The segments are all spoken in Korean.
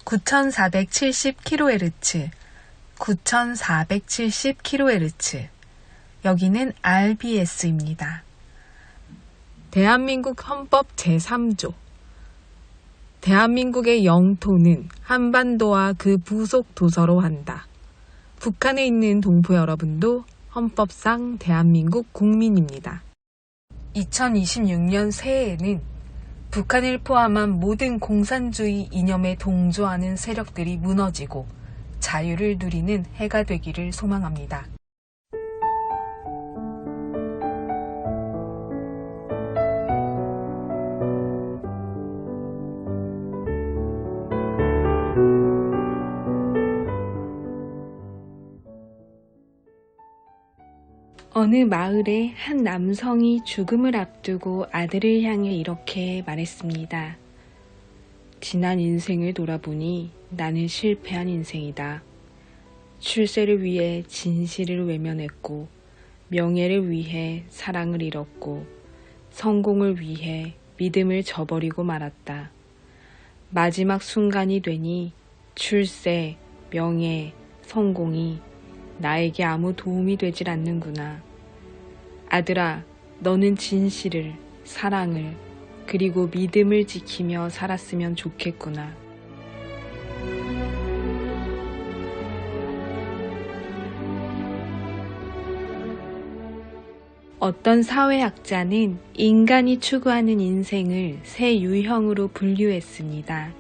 9470kHz, 9470kHz. 여기는 RBS입니다. 대한민국 헌법 제3조. 대한민국의 영토는 한반도와 그 부속 도서로 한다. 북한에 있는 동포 여러분도 헌법상 대한민국 국민입니다. 2026년 새해에는 북한을 포함한 모든 공산주의 이념에 동조하는 세력들이 무너지고 자유를 누리는 해가 되기를 소망합니다. 어느 마을에 한 남성이 죽음을 앞두고 아들을 향해 이렇게 말했습니다. 지난 인생을 돌아보니 나는 실패한 인생이다. 출세를 위해 진실을 외면했고, 명예를 위해 사랑을 잃었고, 성공을 위해 믿음을 저버리고 말았다. 마지막 순간이 되니 출세, 명예, 성공이 나에게 아무 도움이 되질 않는구나. 아들아, 너는 진실을, 사랑을, 그리고 믿음을 지키며 살았으면 좋겠구나. 어떤 사회학자는 인간이 추구하는 인생을 세 유형으로 분류했습니다.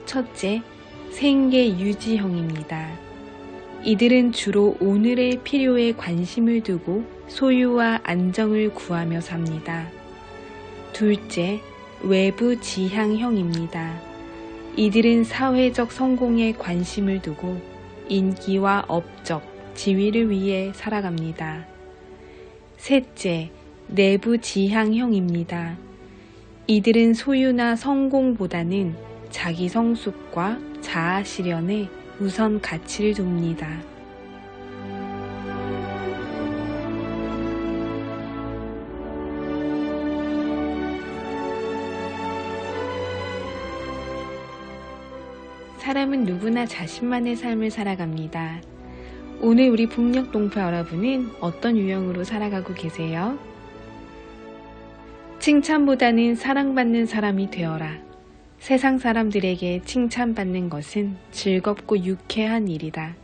첫째, 생계 유지형입니다. 이들은 주로 오늘의 필요에 관심을 두고 소유와 안정을 구하며 삽니다. 둘째, 외부 지향형입니다. 이들은 사회적 성공에 관심을 두고 인기와 업적, 지위를 위해 살아갑니다. 셋째, 내부 지향형입니다. 이들은 소유나 성공보다는 자기 성숙과 자아 실현에 우선 가치를 둡니다. 사람은 누구나 자신만의 삶을 살아갑니다. 오늘 우리 북녘 동포 여러분은 어떤 유형으로 살아가고 계세요? 칭찬보다는 사랑받는 사람이 되어라. 세상 사람들에게 칭찬받는 것은 즐겁고 유쾌한 일이다.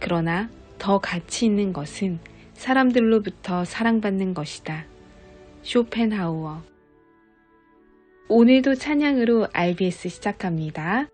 그러나 더 가치 있는 것은 사람들로부터 사랑받는 것이다. 쇼펜하우어. 오늘도 찬양으로 RBS 시작합니다.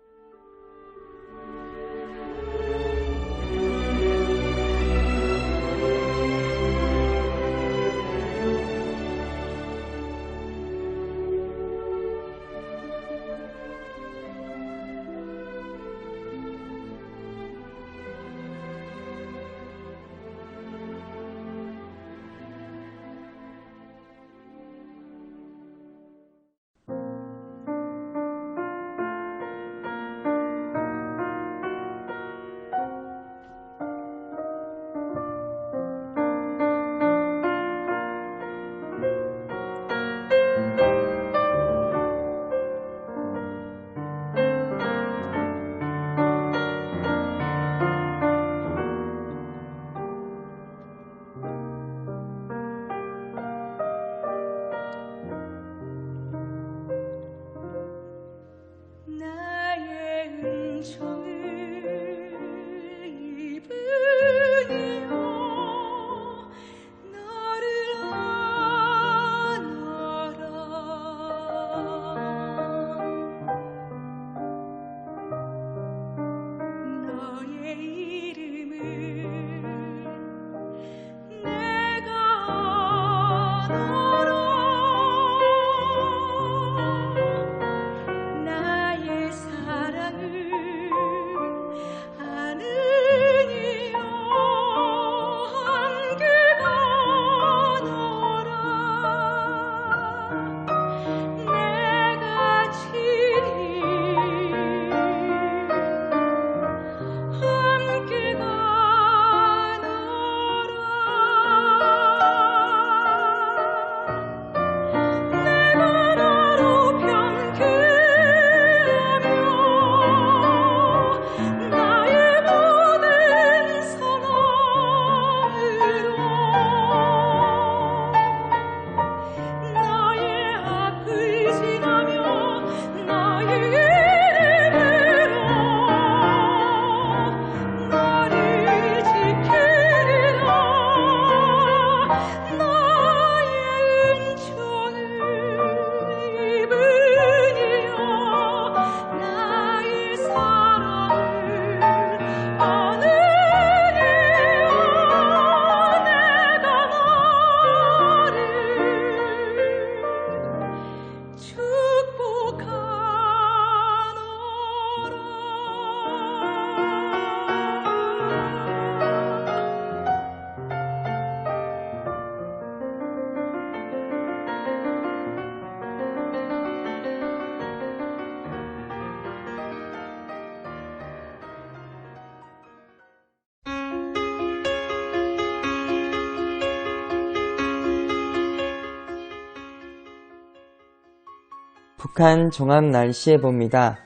북한 종합 날씨 예보입니다.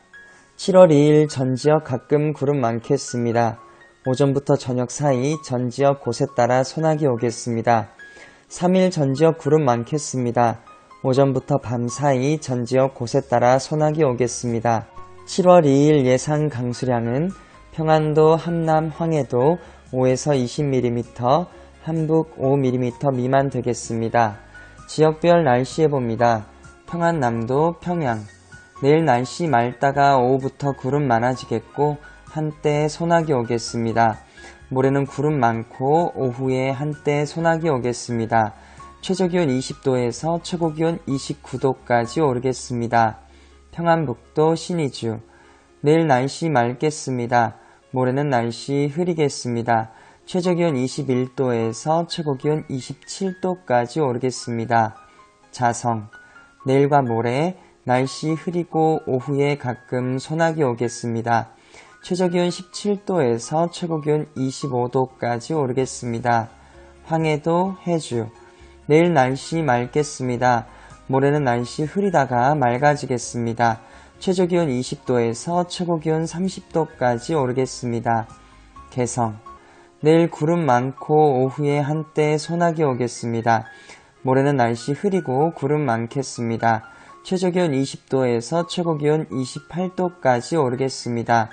7월 2일 전 지역 가끔 구름 많겠습니다. 오전부터 저녁 사이 전 지역 곳에 따라 소나기 오겠습니다. 3일 전 지역 구름 많겠습니다. 오전부터 밤 사이 전 지역 곳에 따라 소나기 오겠습니다. 7월 2일 예상 강수량은 평안도, 함남, 황해도 5에서 20mm, 함북 5mm 미만 되겠습니다. 지역별 날씨 예보입니다. 평안남도, 평양. 내일 날씨 맑다가 오후부터 구름 많아지겠고 한때 소나기 오겠습니다. 모레는 구름 많고 오후에 한때 소나기 오겠습니다. 최저기온 20도에서 최고기온 29도까지 오르겠습니다. 평안북도, 신의주. 내일 날씨 맑겠습니다. 모레는 날씨 흐리겠습니다. 최저기온 21도에서 최고기온 27도까지 오르겠습니다. 자성. 내일과 모레 날씨 흐리고 오후에 가끔 소나기 오겠습니다. 최저기온 17도에서 최고기온 25도까지 오르겠습니다. 황해도, 해주. 내일 날씨 맑겠습니다. 모레는 날씨 흐리다가 맑아지겠습니다. 최저기온 20도에서 최고기온 30도까지 오르겠습니다. 개성. 내일 구름 많고 오후에 한때 소나기 오겠습니다. 모레는 날씨 흐리고 구름 많겠습니다. 최저기온 20도에서 최고기온 28도까지 오르겠습니다.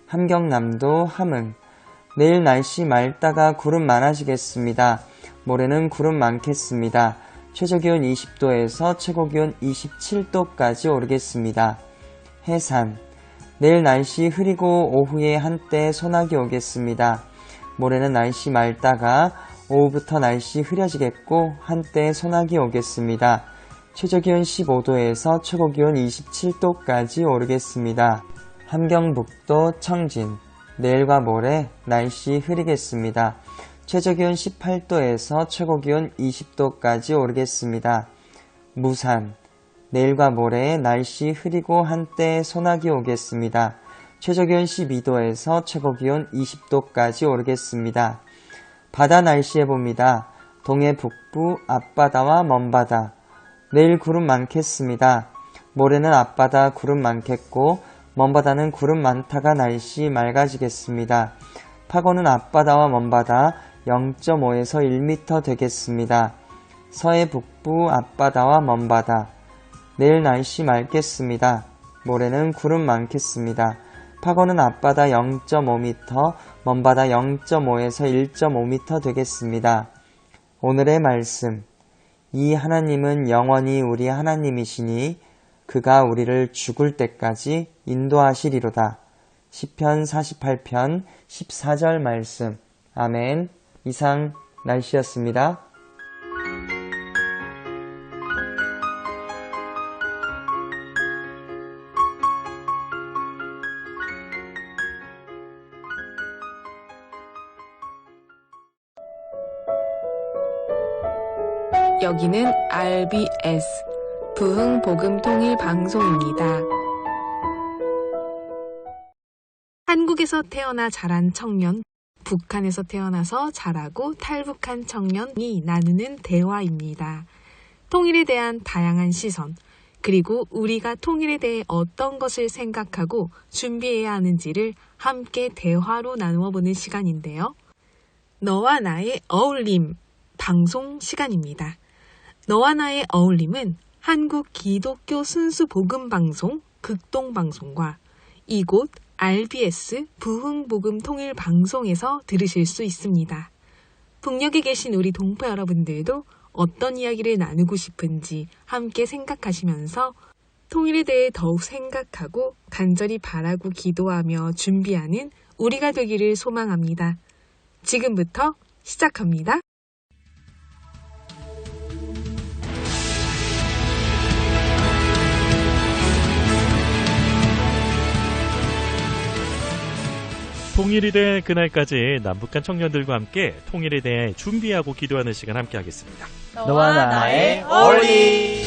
함경남도, 함흥. 내일 날씨 맑다가 구름 많아지겠습니다. 모레는 구름 많겠습니다. 최저기온 20도에서 최고기온 27도까지 오르겠습니다. 해산. 내일 날씨 흐리고 오후에 한때 소나기 오겠습니다. 모레는 날씨 맑다가 오후부터 날씨 흐려지겠고 한때 소나기 오겠습니다. 최저기온 15도에서 최고기온 27도까지 오르겠습니다. 함경북도, 청진. 내일과 모레 날씨 흐리겠습니다. 최저기온 18도에서 최고기온 20도까지 오르겠습니다. 무산. 내일과 모레 날씨 흐리고 한때 소나기 오겠습니다. 최저기온 12도에서 최고기온 20도까지 오르겠습니다. 바다 날씨 예보입니다. 동해 북부 앞바다와 먼바다. 내일 구름 많겠습니다. 모레는 앞바다 구름 많겠고 먼바다는 구름 많다가 날씨 맑아지겠습니다. 파고는 앞바다와 먼바다 0.5에서 1m 되겠습니다. 서해 북부 앞바다와 먼바다. 내일 날씨 맑겠습니다. 모레는 구름 많겠습니다. 파고는 앞바다 0.5m, 먼바다 0.5에서 1.5m 되겠습니다. 오늘의 말씀. 이 하나님은 영원히 우리 하나님이시니 그가 우리를 죽을 때까지 인도하시리로다. 시편 48편 14절 말씀. 아멘. 이상 날씨였습니다. 여기는 RBS 부흥복음통일방송입니다. 한국에서 태어나 자란 청년, 북한에서 태어나서 자라고 탈북한 청년이 나누는 대화입니다. 통일에 대한 다양한 시선, 그리고 우리가 통일에 대해 어떤 것을 생각하고 준비해야 하는지를 함께 대화로 나누어 보는 시간인데요. 너와 나의 어울림 방송 시간입니다. 너와 나의 어울림은 한국 기독교 순수 복음 방송 극동방송과 이곳 RBS 부흥복음 통일 방송에서 들으실 수 있습니다. 북녘에 계신 우리 동포 여러분들도 어떤 이야기를 나누고 싶은지 함께 생각하시면서 통일에 대해 더욱 생각하고 간절히 바라고 기도하며 준비하는 우리가 되기를 소망합니다. 지금부터 시작합니다. 통일이 될 그날까지 남북한 청년들과 함께 통일에 대해 준비하고 기도하는 시간 함께 하겠습니다. 너와 나의 어울림.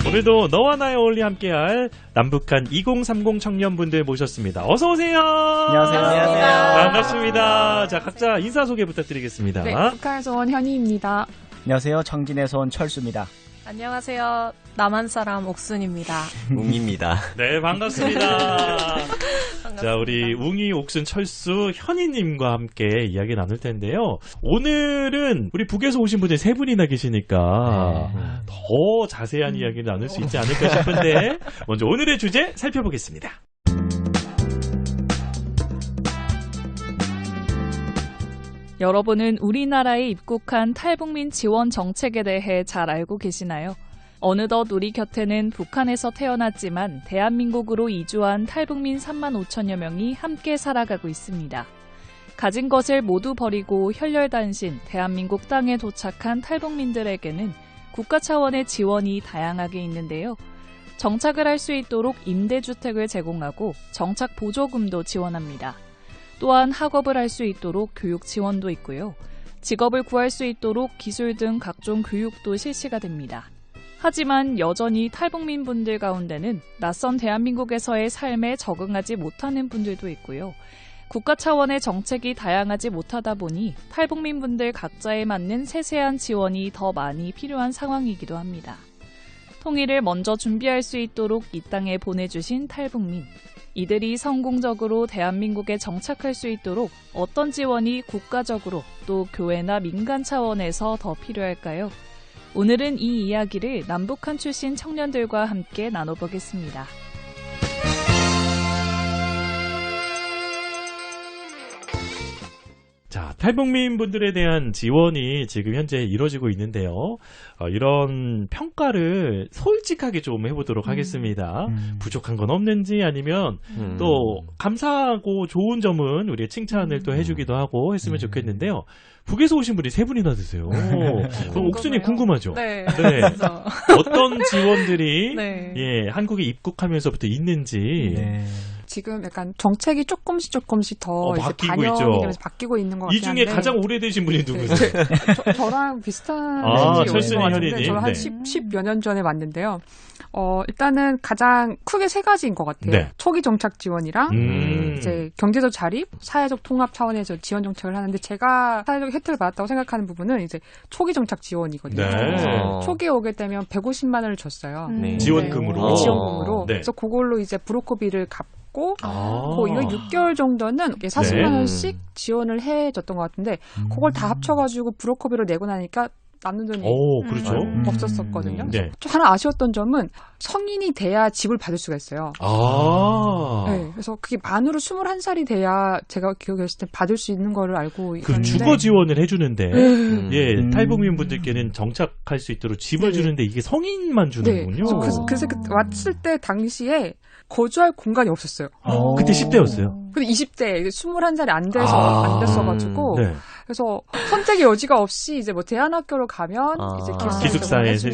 오늘도 너와 나의 어울림 함께할 남북한 2030 청년분들 모셨습니다. 어서 오세요. 안녕하세요. 반갑습니다. 자, 각자 인사 소개 부탁드리겠습니다. 네, 북한에서 온 현희입니다. 안녕하세요. 청진에서 온 철수입니다. 안녕하세요. 남한 사람 옥순입니다. 웅입니다. 네, 반갑습니다. 자, 우리 웅이, 옥순, 철수, 현희님과 함께 이야기 나눌 텐데요. 오늘은 우리 북에서 오신 분이 세 분이나 계시니까 더 자세한 이야기를 나눌 수 있지 않을까 싶은데 먼저 오늘의 주제 살펴보겠습니다. 여러분은 우리나라에 입국한 탈북민 지원 정책에 대해 잘 알고 계시나요? 어느덧 우리 곁에는 북한에서 태어났지만 대한민국으로 이주한 탈북민 3만 5천여 명이 함께 살아가고 있습니다. 가진 것을 모두 버리고 혈혈단신 대한민국 땅에 도착한 탈북민들에게는 국가 차원의 지원이 다양하게 있는데요. 정착을 할 수 있도록 임대주택을 제공하고 정착 보조금도 지원합니다. 또한 학업을 할 수 있도록 교육 지원도 있고요. 직업을 구할 수 있도록 기술 등 각종 교육도 실시가 됩니다. 하지만 여전히 탈북민 분들 가운데는 낯선 대한민국에서의 삶에 적응하지 못하는 분들도 있고요. 국가 차원의 정책이 다양하지 못하다 보니 탈북민 분들 각자에 맞는 세세한 지원이 더 많이 필요한 상황이기도 합니다. 통일을 먼저 준비할 수 있도록 이 땅에 보내주신 탈북민. 이들이 성공적으로 대한민국에 정착할 수 있도록 어떤 지원이 국가적으로 또 교회나 민간 차원에서 더 필요할까요? 오늘은 이 이야기를 남북한 출신 청년들과 함께 나눠보겠습니다. 자, 탈북민 분들에 대한 지원이 지금 현재 이루어지고 있는데요. 이런 평가를 솔직하게 좀 해보도록 하겠습니다. 부족한 건 없는지 아니면 또 감사하고 좋은 점은 우리가 칭찬을 또 해주기도 하고 했으면 좋겠는데요. 북에서 오신 분이 세 분이나 되세요. 그럼 옥순이 궁금하죠? 네. 그래서 어떤 지원들이 네. 예, 한국에 입국하면서부터 있는지. 네. 지금 약간 정책이 조금씩 더 이제 바뀌고 반영이 있죠. 되면서 바뀌고 있는 것 이 같긴 중에 한데 가장 오래되신 분이 누구세요? 저랑 비슷한 철순이 것 같은데 현이님. 저는 한 네. 10여 년 전에 왔는데요. 일단은 가장 크게 세 가지인 것 같아요. 네. 초기 정착 지원이랑 이제 경제적 자립, 사회적 통합 차원에서 지원 정책을 하는데 제가 사회적 혜택을 받았다고 생각하는 부분은 이제 초기 정착 지원이거든요. 네. 그래서 초기에 오게 되면 150만 원을 줬어요. 네. 지원금으로. 네, 지원금으로. 네. 그래서 그걸로 이제 브로커비를 갚고 아. 거의 6개월 정도는 40만 원씩 지원을 해줬던 것 같은데 그걸 다 합쳐가지고 브로커비를 내고 나니까 남는 돈이 오, 그렇죠. 없었었거든요. 네. 좀 하나 아쉬웠던 점은 성인이 돼야 집을 받을 수가 있어요. 아. 네, 그래서 그게 만으로 21살이 돼야 제가 기억했을 때 받을 수 있는 거를 알고 그 있었는데 주거 지원을 해주는데, 예, 음. 탈북민 분들께는 정착할 수 있도록 집을 네. 주는데 이게 성인만 네, 주는군요. 그래서 왔을 때 당시에 거주할 공간이 없었어요. 그때 10대였어요. 근데 20대 21살이 안 돼서 안 됐어가지고 네. 그래서 선택의 여지가 없이 이제 뭐 대안학교를 가면 이제 기숙사에 있으니까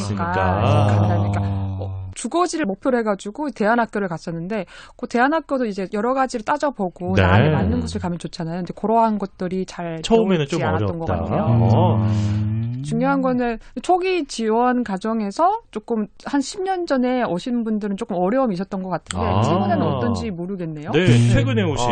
있으니까. 주거지를 목표로 해가지고 대안학교를 갔었는데 그 대안학교도 이제 여러 가지를 따져보고 네. 나한테 맞는 곳을 가면 좋잖아요. 근데 그러한 것들이 잘 처음에는 되어있지 좀 않았던 것 어렵다. 같아요. 중요한 거는 초기 지원 과정에서 조금 한 10년 전에 오신 분들은 조금 어려움이 있었던 것 같은데 아. 최근에는 어떤지 모르겠네요. 네, 최근에 오신.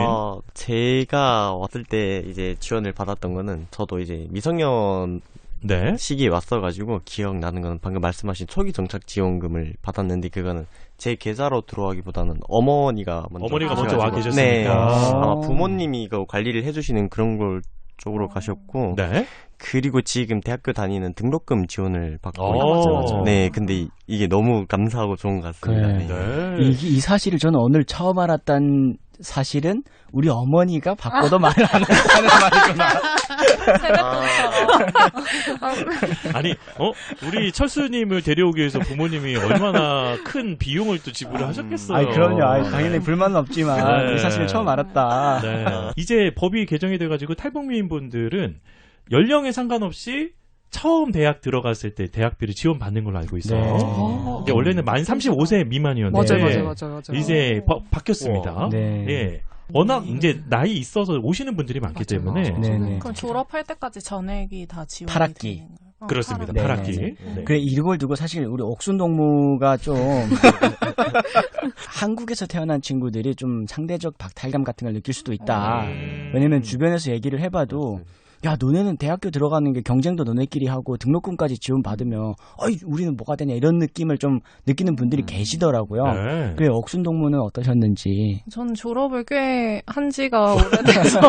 제가 왔을 때 이제 지원을 받았던 거는 저도 이제 미성년 네. 시기에 왔어가지고 기억나는 건 방금 말씀하신 초기 정착 지원금을 받았는데 그거는 제 계좌로 들어가기보다는 어머니가 먼저 와 가셔가지고. 계셨으니까. 네. 아마 부모님이 이거 관리를 해주시는 그런 걸 쪽으로 가셨고 네. 그리고 지금 대학교 다니는 등록금 지원을 받고 맞아. 있죠. 네, 근데 이게 너무 감사하고 좋은 것 같습니다. 그래. 네. 네. 이 사실을 저는 오늘 처음 알았던 사실은 우리 어머니가 바꿔도 말을 안 한다는 말이구나. 아니, 우리 철수님을 데려오기 위해서 부모님이 얼마나 큰 비용을 또 지불을 하셨겠어요. 아이, 그럼요. 당연히 불만은 없지만 네. 이 사실을 처음 알았다. 네. 이제 법이 개정이 돼가지고 탈북민 분들은 연령에 상관없이 처음 대학 들어갔을 때 대학비를 지원받는 걸로 알고 있어요. 네. 이게 원래는 만 35세 미만이었는데 맞아요. 이제 바뀌었습니다. 네. 예. 워낙 이제 나이 있어서 오시는 분들이 많기 때문에 네네. 그럼 졸업할 때까지 전액이 다 지원이 팔학기. 되는 거예요? 그렇습니다. 네. 8학기. 네. 그래 이걸 두고 사실 우리 옥순 동무가 좀 한국에서 태어난 친구들이 좀 상대적 박탈감 같은 걸 느낄 수도 있다. 왜냐면 주변에서 얘기를 해봐도 야, 너네는 대학교 들어가는 게 경쟁도 너네끼리 하고 등록금까지 지원받으면 어이, 우리는 뭐가 되냐 이런 느낌을 좀 느끼는 분들이 계시더라고요. 네. 그래, 억순동무는 어떠셨는지. 전 졸업을 꽤 한 지가 오래돼서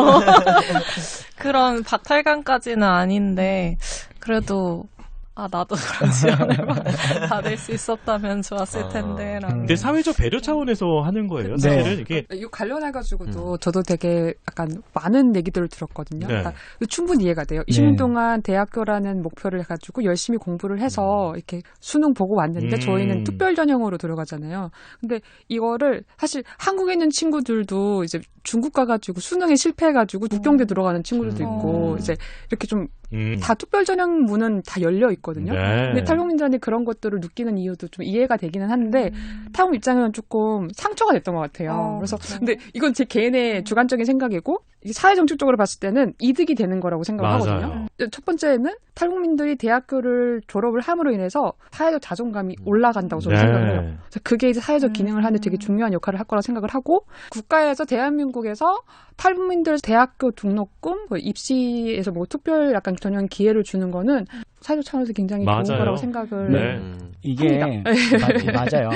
그런 박탈감까지는 아닌데 그래도 나도 그런 지원을 받을 수 있었다면 좋았을 텐데. 근데 사회적 배려 차원에서 하는 거예요. 네. 사실은 이게 이거 관련해가지고도 저도 되게 약간 많은 얘기들을 들었거든요. 네. 그러니까 충분히 이해가 돼요. 20년 동안 대학교라는 목표를 해가지고 열심히 공부를 해서 이렇게 수능 보고 왔는데 저희는 특별 전형으로 들어가잖아요. 근데 이거를 사실 한국에 있는 친구들도 이제 중국 가가지고 수능에 실패해가지고 국경대 들어가는 친구들도 있고 이제 이렇게 좀 다 특별 전형문은 다 열려 있거든요. 네. 근데 탈북민들한테 그런 것들을 느끼는 이유도 좀 이해가 되기는 한데 탈북 입장에는 조금 상처가 됐던 것 같아요. 그래서 근데 이건 제 개인의 주관적인 생각이고 사회정책적으로 봤을 때는 이득이 되는 거라고 생각을 하거든요. 첫 번째는 탈북민들이 대학교를 졸업을 함으로 인해서 사회적 자존감이 올라간다고 저는 생각을 해요. 그래서 그게 이제 사회적 기능을 하는데 되게 중요한 역할을 할 거라 생각을 하고 국가에서 대한민국에서 탈북민들 대학교 등록금, 입시에서 뭐 특별 약간 전형 기회를 주는 거는 사회적 차원에서 굉장히 좋은 거라고 생각을 이게 맞아요.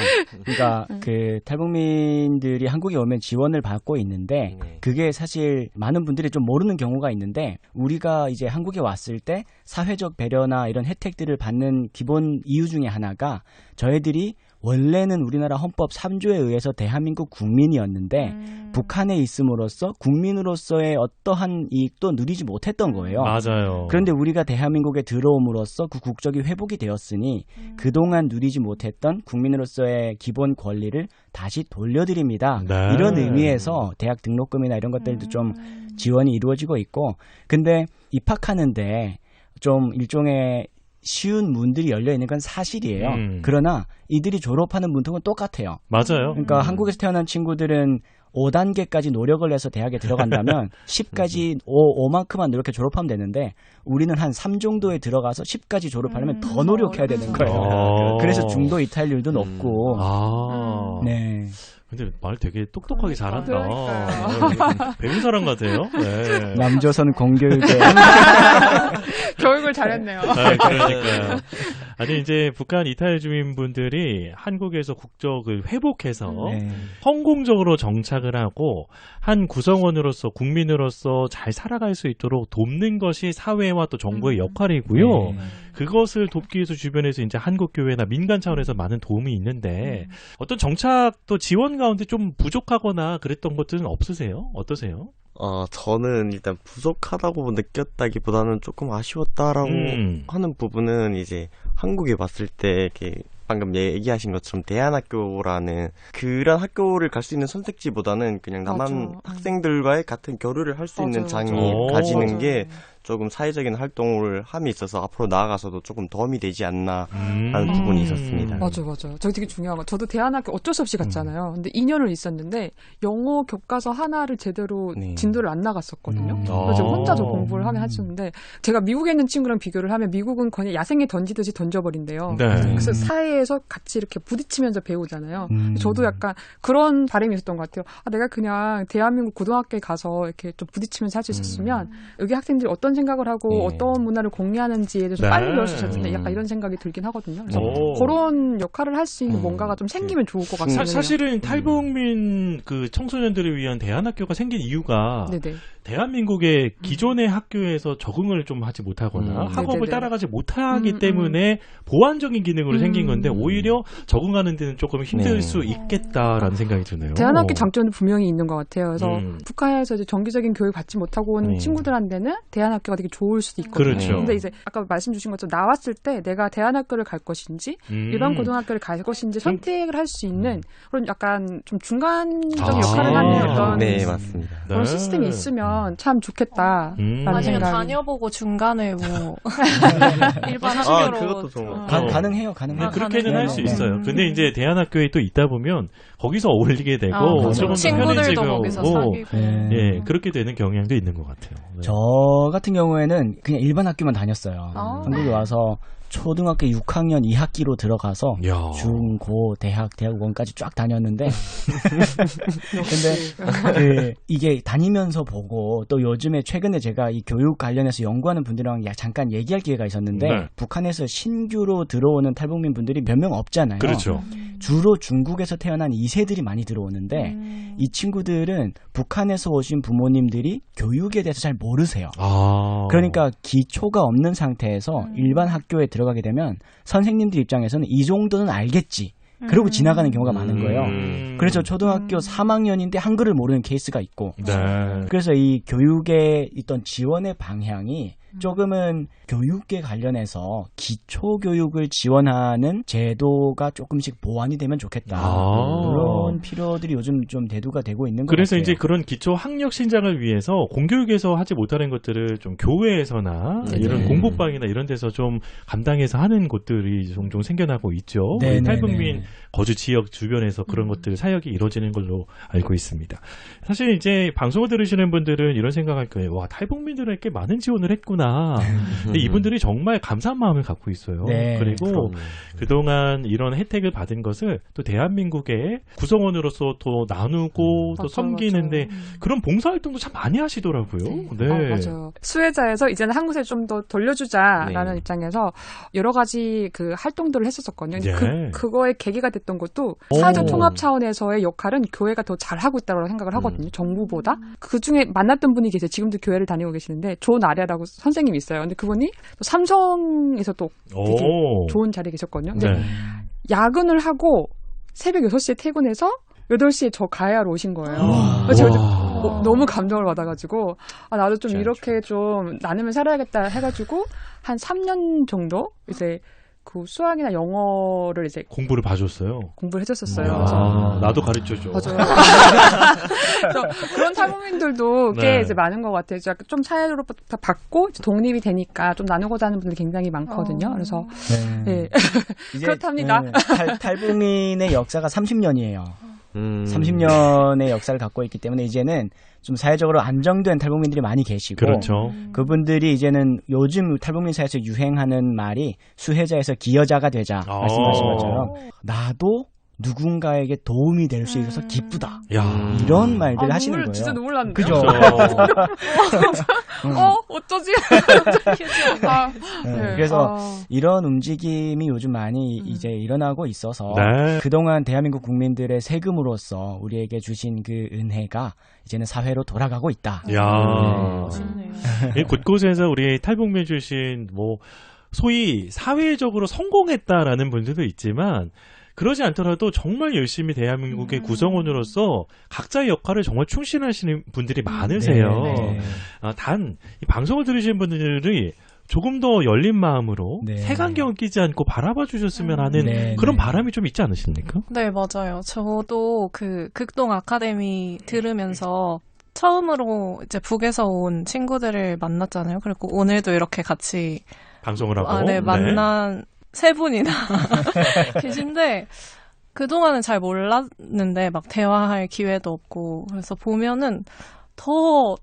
그러니까 그 탈북민들이 한국에 오면 지원을 받고 있는데 그게 사실 많은 분들이 좀 모르는 경우가 있는데 우리가 이제 한국에 왔을 때 사회적 배려나 이런 혜택들을 받는 기본 이유 중에 하나가 저희들이 원래는 우리나라 헌법 3조에 의해서 대한민국 국민이었는데 북한에 있음으로써 국민으로서의 어떠한 이익도 누리지 못했던 거예요. 맞아요. 그런데 우리가 대한민국에 들어옴으로써 그 국적이 회복이 되었으니 그동안 누리지 못했던 국민으로서의 기본 권리를 다시 돌려드립니다. 네. 이런 의미에서 대학 등록금이나 이런 것들도 좀 지원이 이루어지고 있고 근데 입학하는데 좀 일종의 쉬운 문들이 열려있는 건 사실이에요. 그러나 이들이 졸업하는 문턱은 똑같아요. 맞아요. 그러니까 한국에서 태어난 친구들은 5단계까지 노력을 해서 대학에 들어간다면 10까지 5만큼만 노력해 졸업하면 되는데 우리는 한 3 정도에 들어가서 10까지 졸업하려면 더 노력해야 되는 거예요. 그래서 중도 이탈률도 높고. 네. 근데 말 되게 똑똑하게 잘한다. 배운 사람 같아요. 네. 남조선 공교육에 교육을 잘했네요. 그러니까요. 아니 이제 북한 이탈 주민분들이 한국에서 국적을 회복해서 성공적으로 정착을 하고 한 구성원으로서 국민으로서 잘 살아갈 수 있도록 돕는 것이 사회와 또 정부의 역할이고요. 그것을 돕기 위해서 주변에서 이제 한국교회나 민간 차원에서 많은 도움이 있는데 어떤 정착도 지원 가운데 좀 부족하거나 그랬던 것들은 없으세요? 어떠세요? 저는 일단 부족하다고 느꼈다기보다는 조금 아쉬웠다라고 하는 부분은 이제 한국에 왔을 때 이렇게 방금 얘기하신 것처럼 대안학교라는 그런 학교를 갈 수 있는 선택지보다는 그냥 남한 학생들과의 같은 교류를 할 수 있는 장이 가지는 게 조금 사회적인 활동을 함에 있어서 앞으로 나아가서도 조금 도움이 되지 않나 하는 부분이 있었습니다. 맞아요. 저게 되게 중요한 거. 저도 대안학교 어쩔 수 없이 갔잖아요. 근데 2년을 있었는데 영어 교과서 하나를 제대로 진도를 안 나갔었거든요. 그래서 혼자 저 공부를 하긴 했었는데 제가 미국에 있는 친구랑 비교를 하면 미국은 그냥 야생에 던지듯이 던져버린대요. 그래서 사회에서 같이 이렇게 부딪히면서 배우잖아요. 저도 약간 그런 바람이 있었던 것 같아요. 내가 그냥 대한민국 고등학교에 가서 이렇게 좀 부딪히면서 할 수 있었으면 여기 학생들이 어떤 생각을 하고 어떤 문화를 공유하는지에 대해서 빨리 배울 수 있었을 텐데 약간 이런 생각이 들긴 하거든요. 그래서 그런 역할을 할 수 있는 뭔가가 좀 생기면 좋을 것 같아요. 사실은 탈북민 그 청소년들을 위한 대안학교가 생긴 이유가 대한민국의 기존의 학교에서 적응을 좀 하지 못하거나 학업을 따라가지 못하기 때문에 보완적인 기능으로 생긴 건데 오히려 적응하는 데는 조금 힘들 수 있겠다라는 생각이 드네요. 대안학교 장점은 분명히 있는 것 같아요. 그래서 북한에서 이제 정기적인 교육 받지 못하고 온 친구들한테는 대안학교가 되게 좋을 수도 있거든요. 그렇죠. 근데 이제 아까 말씀 주신 것처럼 나왔을 때 내가 대안학교를 갈 것인지 일반 고등학교를 갈 것인지 선택을 할 수 있는 그런 약간 좀 중간적 역할을 하는 어떤 맞습니다. 그런 시스템이 있으면 참 좋겠다라는 아니면 생각이. 다녀보고 중간에 뭐 일반 학교로 그것도 좋은 가능해요. 그렇게는 할 수 있어요. 근데 이제 대안학교에 또 있다 보면 거기서 어울리게 되고 조금 더 친구들도 편해지고 거기서 사귀고 그렇게 되는 경향도 있는 것 같아요. 저 같은 경우에는 그냥 일반 학교만 다녔어요. 한국에 와서 초등학교 6학년 2학기로 들어가서 야. 중, 고, 대학원까지 쫙 다녔는데 근데 이게 다니면서 보고 또 요즘에 최근에 제가 이 교육 관련해서 연구하는 분들이랑 잠깐 얘기할 기회가 있었는데 네. 북한에서 신규로 들어오는 탈북민 분들이 몇 명 없잖아요. 그렇죠. 주로 중국에서 태어난 2세들이 많이 들어오는데 이 친구들은 북한에서 오신 부모님들이 교육에 대해서 잘 모르세요. 그러니까 기초가 없는 상태에서 일반 학교에 들어가게 되면 선생님들 입장에서는 이 정도는 알겠지. 그러고 지나가는 경우가 많은 거예요. 그래서 초등학교 3학년인데 한글을 모르는 케이스가 있고. 네. 그래서 이 교육에 있던 지원의 방향이 조금은 교육에 관련해서 기초교육을 지원하는 제도가 조금씩 보완이 되면 좋겠다. 그런 필요들이 요즘 좀 대두가 되고 있는 것 같아요. 그래서 이제 그런 기초 학력 신장을 위해서 공교육에서 하지 못하는 것들을 좀 교회에서나 이런 공부방이나 이런 데서 좀 감당해서 하는 곳들이 종종 생겨나고 있죠. 탈북민 거주 지역 주변에서 그런 것들 사역이 이루어지는 걸로 알고 있습니다. 사실 이제 방송을 들으시는 분들은 이런 생각할 거예요. 와, 탈북민들에게 많은 지원을 했구나. 근데 이분들이 정말 감사한 마음을 갖고 있어요. 그리고 그동안 이런 혜택을 받은 것을 또 대한민국의 구성원으로서 또 나누고 또 섬기는데 그런 봉사활동도 참 많이 하시더라고요. 네. 맞아요. 수혜자에서 이제는 한 곳에 좀 더 돌려주자라는 입장에서 여러 가지 그 활동들을 했었거든요. 그거의 계기가 됐던 것도 사회적 통합 차원에서의 역할은 교회가 더 잘하고 있다고 생각을 하거든요. 정부보다. 그 중에 만났던 분이 계세요. 지금도 교회를 다니고 계시는데 존 아리아라고 선생님이 있어요. 근데 그분이 또 삼성에서 또 되게 좋은 자리에 계셨거든요. 근데 야근을 하고 새벽 6시에 퇴근해서 8시에 저 가야로 오신 거예요. 제가 너무 감동을 받아가지고 나도 좀 이렇게 좀 나누면 살아야겠다 해가지고 한 3년 정도 이제 그 수학이나 영어를 이제 공부를 봐줬어요. 공부를 해줬었어요. 나도 가르쳐줘. 맞아요. 그런 탈북민들도 꽤 이제 많은 것 같아요. 좀 사회적으로 받고 독립이 되니까 좀 나누고자 하는 분들이 굉장히 많거든요. 그래서 그렇답니다. 탈북민의 역사가 30년이에요. 30년의 역사를 갖고 있기 때문에 이제는 좀 사회적으로 안정된 탈북민들이 많이 계시고 그분들이 이제는 요즘 탈북민 사회에서 유행하는 말이 수혜자에서 기여자가 되자 말씀하신 것처럼 나도 누군가에게 도움이 될 수 있어서 기쁘다. 이런 말들 하시는 거예요. 진짜 눈물 났는데요. 그죠? 어쩌지? 그래서 이런 움직임이 요즘 많이 이제 일어나고 있어서 그동안 대한민국 국민들의 세금으로서 우리에게 주신 그 은혜가 이제는 사회로 돌아가고 있다. 곳곳에서 우리 탈북민 출신 소위 사회적으로 성공했다라는 분들도 있지만 그러지 않더라도 정말 열심히 대한민국의 구성원으로서 각자의 역할을 정말 충실하시는 분들이 많으세요. 단 이 방송을 들으시는 분들이 조금 더 열린 마음으로 색안경을 끼지 않고 바라봐 주셨으면 하는 그런 바람이 좀 있지 않으십니까? 네, 맞아요. 저도 그 극동 아카데미 들으면서 처음으로 이제 북에서 온 친구들을 만났잖아요. 그리고 오늘도 이렇게 같이 방송을 하고 만난 세 분이나 계신데 그동안은 잘 몰랐는데 막 대화할 기회도 없고 그래서 보면은 더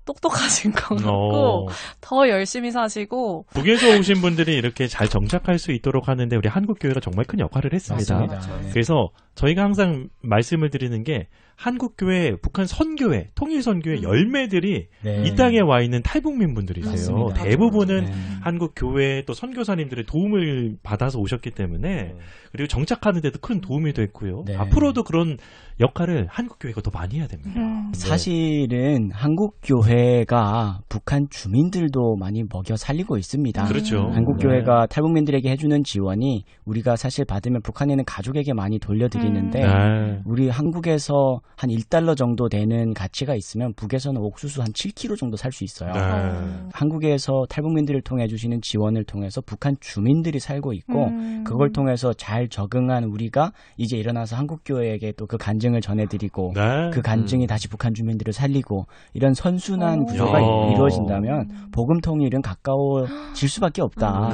똑똑하신 것 같고 더 열심히 사시고 북에서 오신 분들이 이렇게 잘 정착할 수 있도록 하는데 우리 한국교회가 정말 큰 역할을 했습니다. 그래서 저희가 항상 말씀을 드리는 게 한국교회, 북한 선교회, 통일선교회 열매들이 이 땅에 와 있는 탈북민 분들이세요. 대부분은 한국교회 또 선교사님들의 도움을 받아서 오셨기 때문에 그리고 정착하는 데도 큰 도움이 됐고요. 앞으로도 그런 역할을 한국교회가 더 많이 해야 됩니다. 사실은 한국교회가 북한 주민들도 많이 먹여 살리고 있습니다. 그렇죠. 한국교회가 탈북민들에게 해주는 지원이 우리가 사실 받으면 북한에 있는 가족에게 많이 돌려드리는데 우리 한국에서 한 1달러 정도 되는 가치가 있으면 북에서는 옥수수 한 7kg 정도 살 수 있어요. 한국에서 탈북민들을 통해 주시는 지원을 통해서 북한 주민들이 살고 있고 그걸 통해서 잘 적응한 우리가 이제 일어나서 한국교회에게 또 그 간증을 전해드리고 그 간증이 다시 북한 주민들을 살리고 이런 선순환 구조가 이루어진다면 복음 통일은 가까워질 수밖에 없다.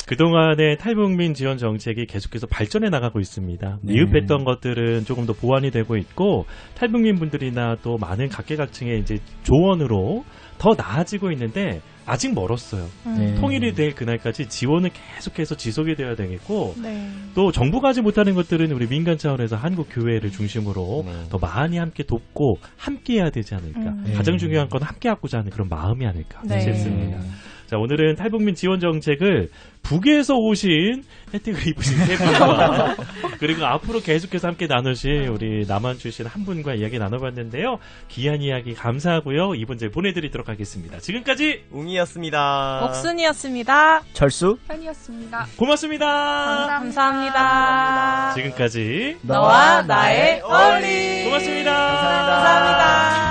그동안의 탈북민 지원 정책이 계속해서 발전해 나가고 있습니다. 미흡했던 것들은 조금 더 보완이 되고 있고 탈북민 분들이나 또 많은 각계각층의 이제 조언으로 더 나아지고 있는데 아직 멀었어요. 네. 통일이 될 그날까지 지원은 계속해서 지속이 되어야 되겠고 네. 또 정부가 하지 못하는 것들은 우리 민간 차원에서 한국 교회를 중심으로 더 많이 함께 돕고 함께 해야 되지 않을까. 가장 중요한 건 함께 하고자 하는 그런 마음이 아닐까 싶습니다. 자, 오늘은 탈북민 지원 정책을 북에서 오신 혜택을 입으신 세 분과 그리고 앞으로 계속해서 함께 나누실 우리 남한 출신 한 분과 이야기 나눠봤는데요. 귀한 이야기 감사하고요. 이번 주에 보내드리도록 하겠습니다. 지금까지 웅이었습니다. 옥순이었습니다. 철수 팬이었습니다. 고맙습니다. 감사합니다. 지금까지 너와 나의 어울림. 고맙습니다. 감사합니다.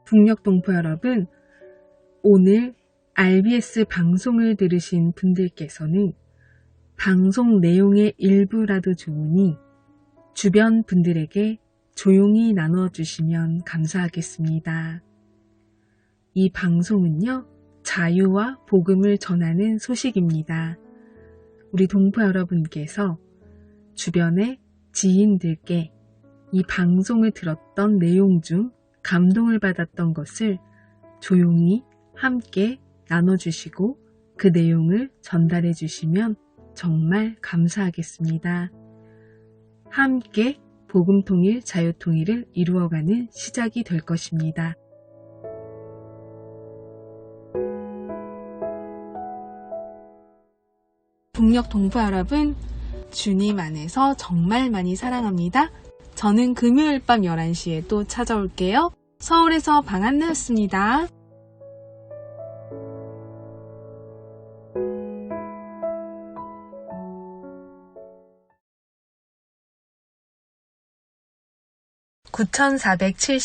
북녘 동포 여러분, 오늘 RBS 방송을 들으신 분들께서는 방송 내용의 일부라도 좋으니 주변 분들에게 조용히 나눠주시면 감사하겠습니다. 이 방송은요, 자유와 복음을 전하는 소식입니다. 우리 동포 여러분께서 주변의 지인들께 이 방송을 들었던 내용 중 감동을 받았던 것을 조용히 함께 나눠주시고 그 내용을 전달해 주시면 정말 감사하겠습니다. 함께 복음통일, 자유통일을 이루어가는 시작이 될 것입니다. 북녘 동포 여러분, 주님 안에서 정말 많이 사랑합니다. 저는 금요일 밤 11시에 또 찾아올게요. 서울에서 방한나였습니다. (9470)